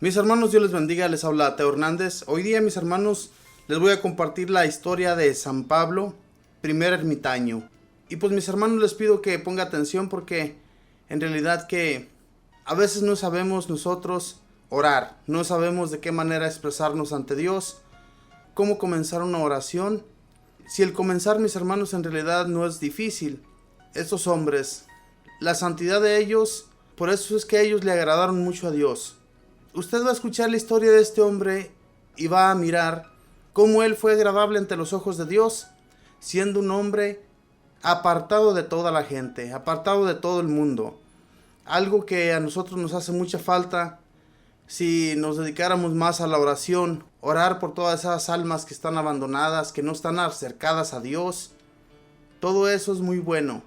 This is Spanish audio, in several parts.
Mis hermanos, Dios les bendiga, les habla Teo Hernández. Hoy día, mis hermanos, les voy a compartir la historia de San Pablo, primer ermitaño. Y pues mis hermanos, les pido que ponga atención porque en realidad que a veces no sabemos nosotros orar, no sabemos de qué manera expresarnos ante Dios, cómo comenzar una oración. Si el comenzar, mis hermanos, en realidad no es difícil. Estos hombres, la santidad de ellos, por eso es que ellos le agradaron mucho a Dios. Usted va a escuchar la historia de este hombre y va a mirar cómo él fue agradable ante los ojos de Dios, siendo un hombre apartado de toda la gente, apartado de todo el mundo. Algo que a nosotros nos hace mucha falta si nos dedicáramos más a la oración, orar por todas esas almas que están abandonadas, que no están acercadas a Dios. Todo eso es muy bueno.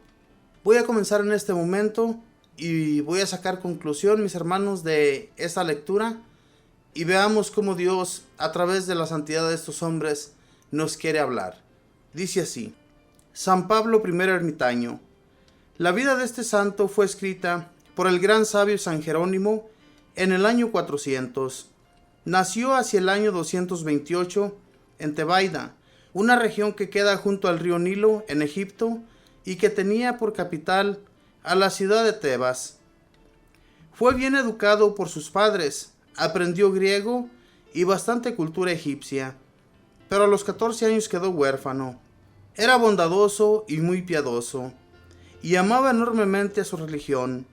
Voy a comenzar en este momento y voy a sacar conclusión, mis hermanos, de esta lectura y veamos cómo Dios, a través de la santidad de estos hombres, nos quiere hablar. Dice así: San Pablo, primer ermitaño. La vida de este santo fue escrita por el gran sabio San Jerónimo en el año 400. Nació hacia el año 228 en Tebaida, una región que queda junto al río Nilo en Egipto y que tenía por capital a la ciudad de Tebas. Fue bien educado por sus padres, aprendió griego y bastante cultura egipcia, pero a los 14 años quedó huérfano. Era bondadoso y muy piadoso, y amaba enormemente a su religión.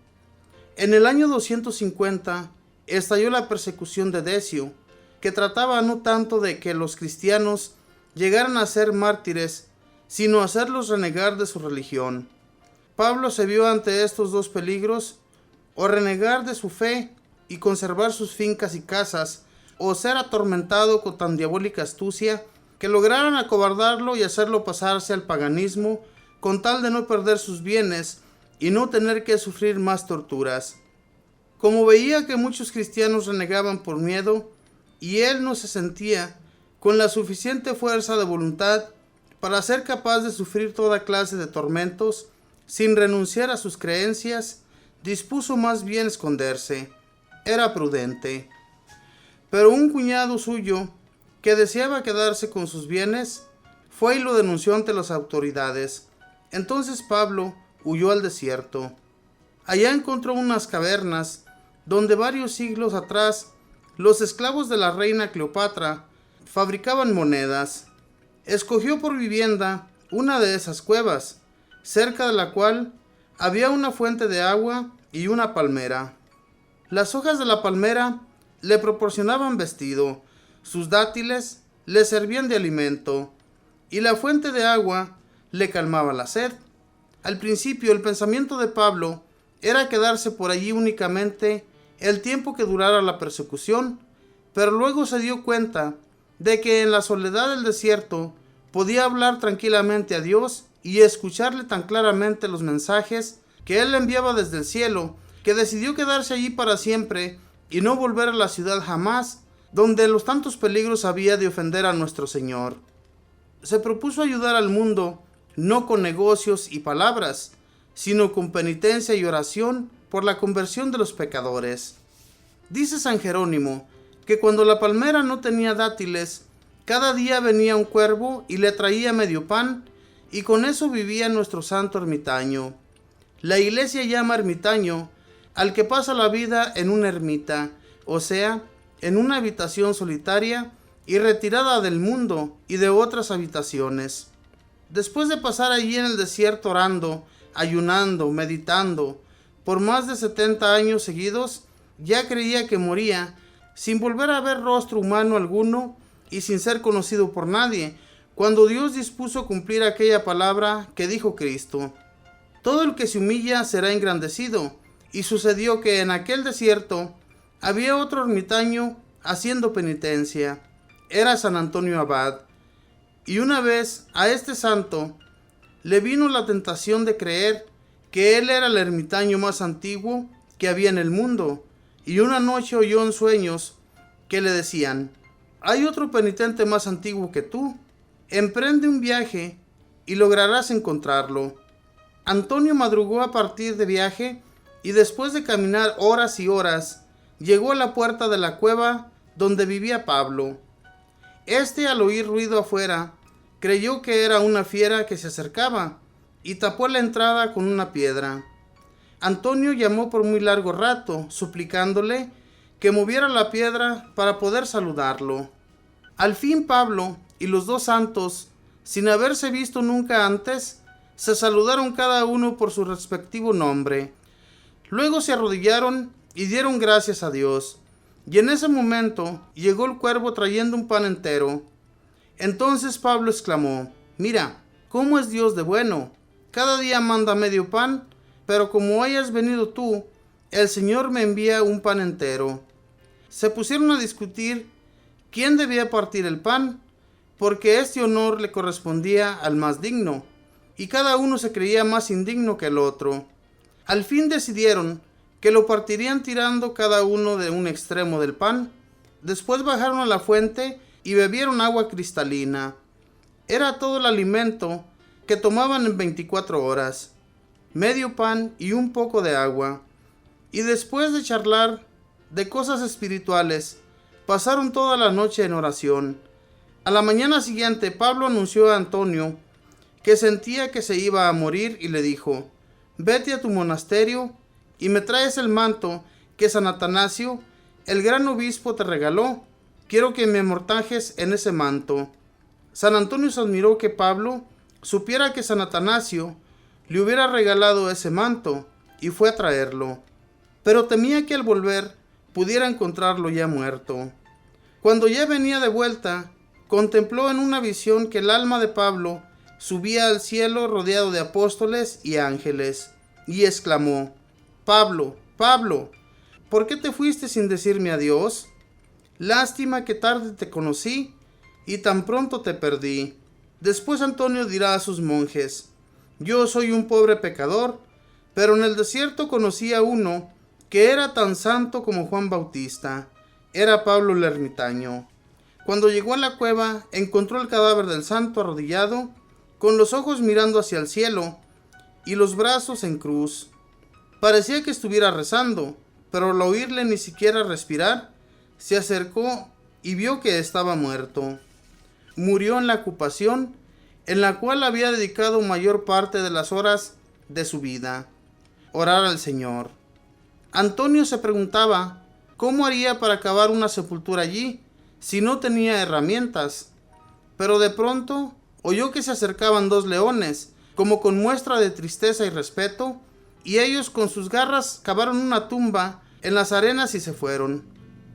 En el año 250 estalló la persecución de Decio, que trataba no tanto de que los cristianos llegaran a ser mártires, sino hacerlos renegar de su religión. Pablo se vio ante estos dos peligros: o renegar de su fe y conservar sus fincas y casas, o ser atormentado con tan diabólica astucia que lograran acobardarlo y hacerlo pasarse al paganismo, con tal de no perder sus bienes y no tener que sufrir más torturas. Como veía que muchos cristianos renegaban por miedo, y él no se sentía con la suficiente fuerza de voluntad para ser capaz de sufrir toda clase de tormentos, sin renunciar a sus creencias, dispuso más bien esconderse. Era prudente. Pero un cuñado suyo, que deseaba quedarse con sus bienes, fue y lo denunció ante las autoridades. Entonces Pablo huyó al desierto. Allá encontró unas cavernas, donde varios siglos atrás los esclavos de la reina Cleopatra fabricaban monedas. Escogió por vivienda una de esas cuevas, cerca de la cual había una fuente de agua y una palmera. Las hojas de la palmera le proporcionaban vestido, sus dátiles le servían de alimento, y la fuente de agua le calmaba la sed. Al principio, el pensamiento de Pablo era quedarse por allí únicamente el tiempo que durara la persecución, pero luego se dio cuenta de que en la soledad del desierto podía hablar tranquilamente a Dios y escucharle tan claramente los mensajes que él le enviaba desde el cielo, que decidió quedarse allí para siempre y no volver a la ciudad jamás, donde los tantos peligros había de ofender a nuestro Señor. Se propuso ayudar al mundo, no con negocios y palabras, sino con penitencia y oración por la conversión de los pecadores. Dice San Jerónimo que cuando la palmera no tenía dátiles, cada día venía un cuervo y le traía medio pan, y con eso vivía nuestro santo ermitaño. La iglesia llama ermitaño al que pasa la vida en una ermita, o sea, en una habitación solitaria y retirada del mundo y de otras habitaciones. Después de pasar allí en el desierto orando, ayunando, meditando, por más de 70 años seguidos, ya creía que moría, sin volver a ver rostro humano alguno y sin ser conocido por nadie, cuando Dios dispuso cumplir aquella palabra que dijo Cristo: todo el que se humilla será engrandecido. Y sucedió que en aquel desierto había otro ermitaño haciendo penitencia. Era San Antonio Abad. Y una vez a este santo le vino la tentación de creer que él era el ermitaño más antiguo que había en el mundo, y una noche oyó en sueños que le decían: hay otro penitente más antiguo que tú, emprende un viaje y lograrás encontrarlo. Antonio madrugó a partir de viaje y después de caminar horas y horas, llegó a la puerta de la cueva donde vivía Pablo. Al oír ruido afuera, creyó que era una fiera que se acercaba y tapó la entrada con una piedra. Antonio llamó por muy largo rato, suplicándole que moviera la piedra para poder saludarlo. Al fin Pablo y los dos santos, sin haberse visto nunca antes, se saludaron cada uno por su respectivo nombre. Luego se arrodillaron y dieron gracias a Dios. Y en ese momento llegó el cuervo trayendo un pan entero. Entonces Pablo exclamó: «Mira, cómo es Dios de bueno. Cada día manda medio pan, pero como hayas venido tú, el Señor me envía un pan entero». Se pusieron a discutir quién debía partir el pan, porque este honor le correspondía al más digno, y cada uno se creía más indigno que el otro. Al fin decidieron que lo partirían tirando cada uno de un extremo del pan. Después bajaron a la fuente y bebieron agua cristalina. Era todo el alimento que tomaban en 24 horas, medio pan y un poco de agua. Y después de charlar de cosas espirituales, pasaron toda la noche en oración. A la mañana siguiente, Pablo anunció a Antonio que sentía que se iba a morir y le dijo: «Vete a tu monasterio y me traes el manto que San Atanasio, el gran obispo, te regaló. Quiero que me amortajes en ese manto». San Antonio se admiró que Pablo supiera que San Atanasio le hubiera regalado ese manto y fue a traerlo, pero temía que al volver pudiera encontrarlo ya muerto. Cuando ya venía de vuelta, contempló en una visión que el alma de Pablo subía al cielo rodeado de apóstoles y ángeles, y exclamó: «Pablo, Pablo, ¿por qué te fuiste sin decirme adiós? Lástima que tarde te conocí y tan pronto te perdí». Después Antonio dirá a sus monjes: «Yo soy un pobre pecador, pero en el desierto conocí a uno que era tan santo como Juan Bautista». Era Pablo el ermitaño. Cuando llegó a la cueva, encontró el cadáver del santo arrodillado, con los ojos mirando hacia el cielo y los brazos en cruz. Parecía que estuviera rezando, pero al oírle ni siquiera respirar, se acercó y vio que estaba muerto. Murió en la ocupación en la cual había dedicado mayor parte de las horas de su vida: orar al Señor. Antonio se preguntaba cómo haría para cavar una sepultura allí si no tenía herramientas, pero de pronto oyó que se acercaban dos leones, como con muestra de tristeza y respeto, y ellos con sus garras cavaron una tumba en las arenas y se fueron.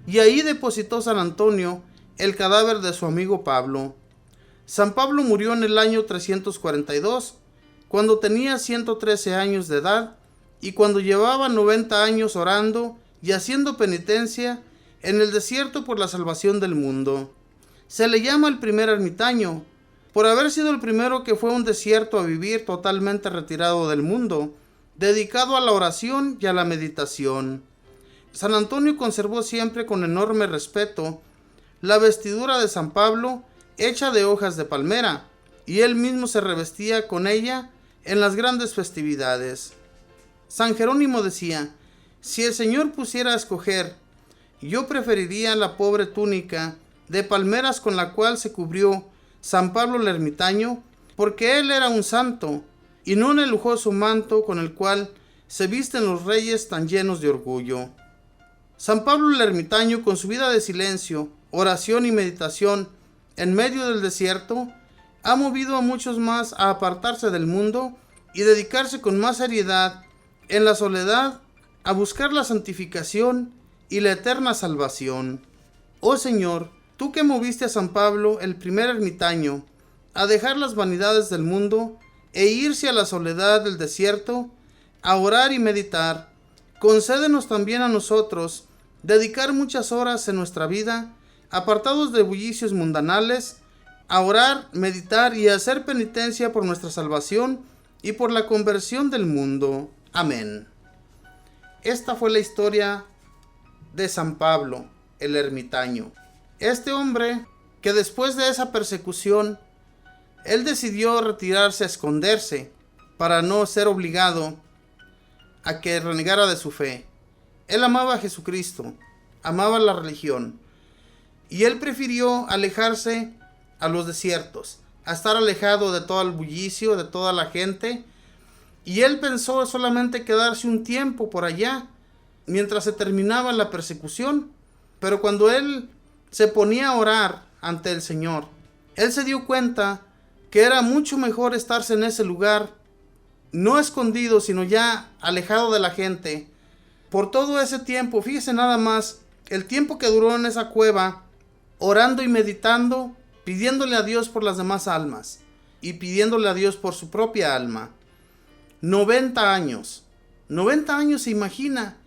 Y ahí depositó San Antonio el cadáver de su amigo Pablo. San Pablo murió en el año 342, cuando tenía 113 años de edad, y cuando llevaba 90 años orando y haciendo penitencia en el desierto por la salvación del mundo. Se le llama el primer ermitaño, por haber sido el primero que fue a un desierto a vivir totalmente retirado del mundo, dedicado a la oración y a la meditación. San Antonio conservó siempre con enorme respeto la vestidura de San Pablo hecha de hojas de palmera, y él mismo se revestía con ella en las grandes festividades. San Jerónimo decía: «Si el Señor pusiera a escoger, yo preferiría la pobre túnica de palmeras con la cual se cubrió San Pablo el ermitaño, porque él era un santo, y no en el lujoso manto con el cual se visten los reyes tan llenos de orgullo». San Pablo el ermitaño, con su vida de silencio, oración y meditación en medio del desierto, ha movido a muchos más a apartarse del mundo y dedicarse con más seriedad en la soledad a buscar la santificación y la eterna salvación. Oh Señor, tú que moviste a San Pablo, el primer ermitaño, a dejar las vanidades del mundo e irse a la soledad del desierto, a orar y meditar, concédenos también a nosotros dedicar muchas horas en nuestra vida, apartados de bullicios mundanales, a orar, meditar y a hacer penitencia por nuestra salvación y por la conversión del mundo. Amén. Esta fue la historia de San Pablo, el ermitaño. Este hombre, que después de esa persecución, él decidió retirarse a esconderse para no ser obligado a que renegara de su fe. Él amaba a Jesucristo amaba la religión. Y él prefirió alejarse a los desiertos, a estar alejado de todo el bullicio, de toda la gente. Y él pensó solamente quedarse un tiempo por allá, mientras se terminaba la persecución. Pero cuando él se ponía a orar ante el Señor, él se dio cuenta que era mucho mejor estarse en ese lugar, no escondido, sino ya alejado de la gente. Por todo ese tiempo, fíjese nada más, el tiempo que duró en esa cueva, orando y meditando, pidiéndole a Dios por las demás almas y pidiéndole a Dios por su propia alma. 90 años. 90 años, se imagina,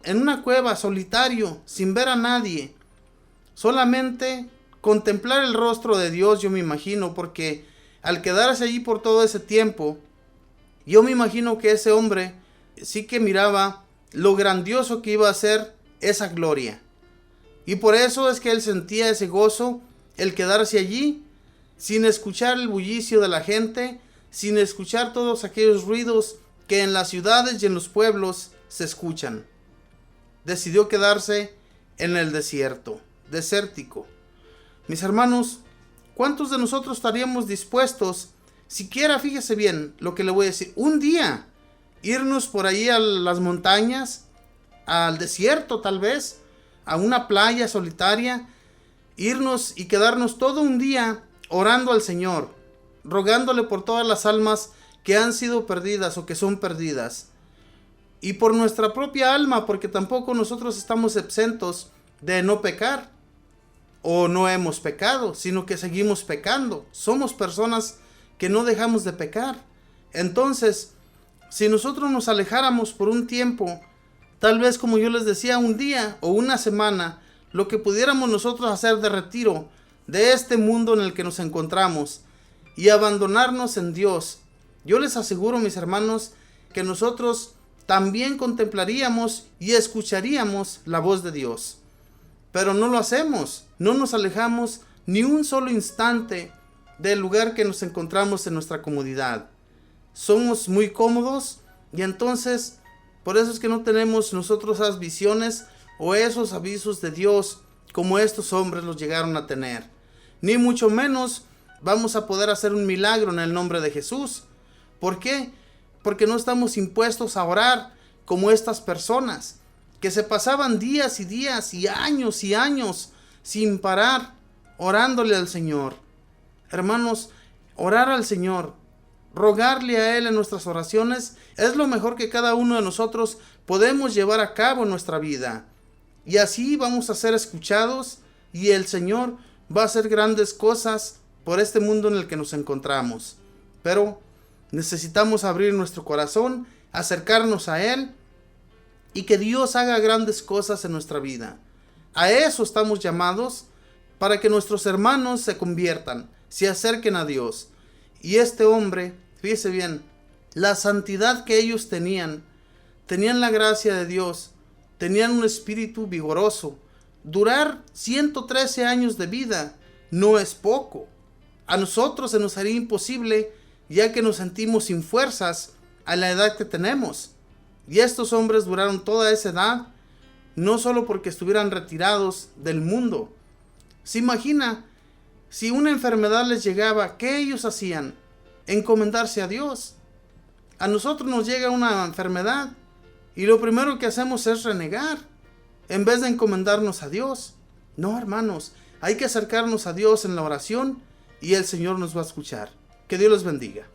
en una cueva, solitario, sin ver a nadie. Solamente contemplar el rostro de Dios, yo me imagino, porque al quedarse allí por todo ese tiempo, yo me imagino que ese hombre sí que miraba lo grandioso que iba a ser esa gloria. Y por eso es que él sentía ese gozo, el quedarse allí, sin escuchar el bullicio de la gente, sin escuchar todos aquellos ruidos que en las ciudades y en los pueblos se escuchan. Decidió quedarse en el desierto, desértico. Mis hermanos, ¿cuántos de nosotros estaríamos dispuestos, siquiera, fíjese bien lo que le voy a decir, un día, irnos por ahí a las montañas, al desierto tal vez, a una playa solitaria, irnos y quedarnos todo un día orando al Señor, rogándole por todas las almas que han sido perdidas o que son perdidas, y por nuestra propia alma, porque tampoco nosotros estamos exentos de no pecar, o no hemos pecado, sino que seguimos pecando. Somos personas que no dejamos de pecar. Entonces, si nosotros nos alejáramos por un tiempo, tal vez, como yo les decía, un día o una semana, lo que pudiéramos nosotros hacer de retiro de este mundo en el que nos encontramos y abandonarnos en Dios, yo les aseguro, mis hermanos, que nosotros también contemplaríamos y escucharíamos la voz de Dios. Pero no lo hacemos, no nos alejamos ni un solo instante del lugar que nos encontramos en nuestra comodidad. Somos muy cómodos y entonces por eso es que no tenemos nosotros esas visiones o esos avisos de Dios como estos hombres los llegaron a tener. Ni mucho menos vamos a poder hacer un milagro en el nombre de Jesús. ¿Por qué? Porque no estamos impuestos a orar como estas personas que se pasaban días y días y años sin parar orándole al Señor. Hermanos, orar al Señor, rogarle a Él en nuestras oraciones es lo mejor que cada uno de nosotros podemos llevar a cabo en nuestra vida. Y así vamos a ser escuchados y el Señor va a hacer grandes cosas por este mundo en el que nos encontramos. Pero necesitamos abrir nuestro corazón, acercarnos a Él y que Dios haga grandes cosas en nuestra vida. A eso estamos llamados, para que nuestros hermanos se conviertan, se acerquen a Dios. Y este hombre, fíjese bien, la santidad que ellos tenían la gracia de Dios, tenían un espíritu vigoroso. Durar 113 años de vida no es poco. A nosotros se nos haría imposible, ya que nos sentimos sin fuerzas a la edad que tenemos. Y estos hombres duraron toda esa edad, no solo porque estuvieran retirados del mundo. ¿Se imagina? Si una enfermedad les llegaba, ¿qué ellos hacían? Encomendarse a Dios. A nosotros nos llega una enfermedad y lo primero que hacemos es renegar, en vez de encomendarnos a Dios. No, hermanos, hay que acercarnos a Dios en la oración y el Señor nos va a escuchar. Que Dios los bendiga.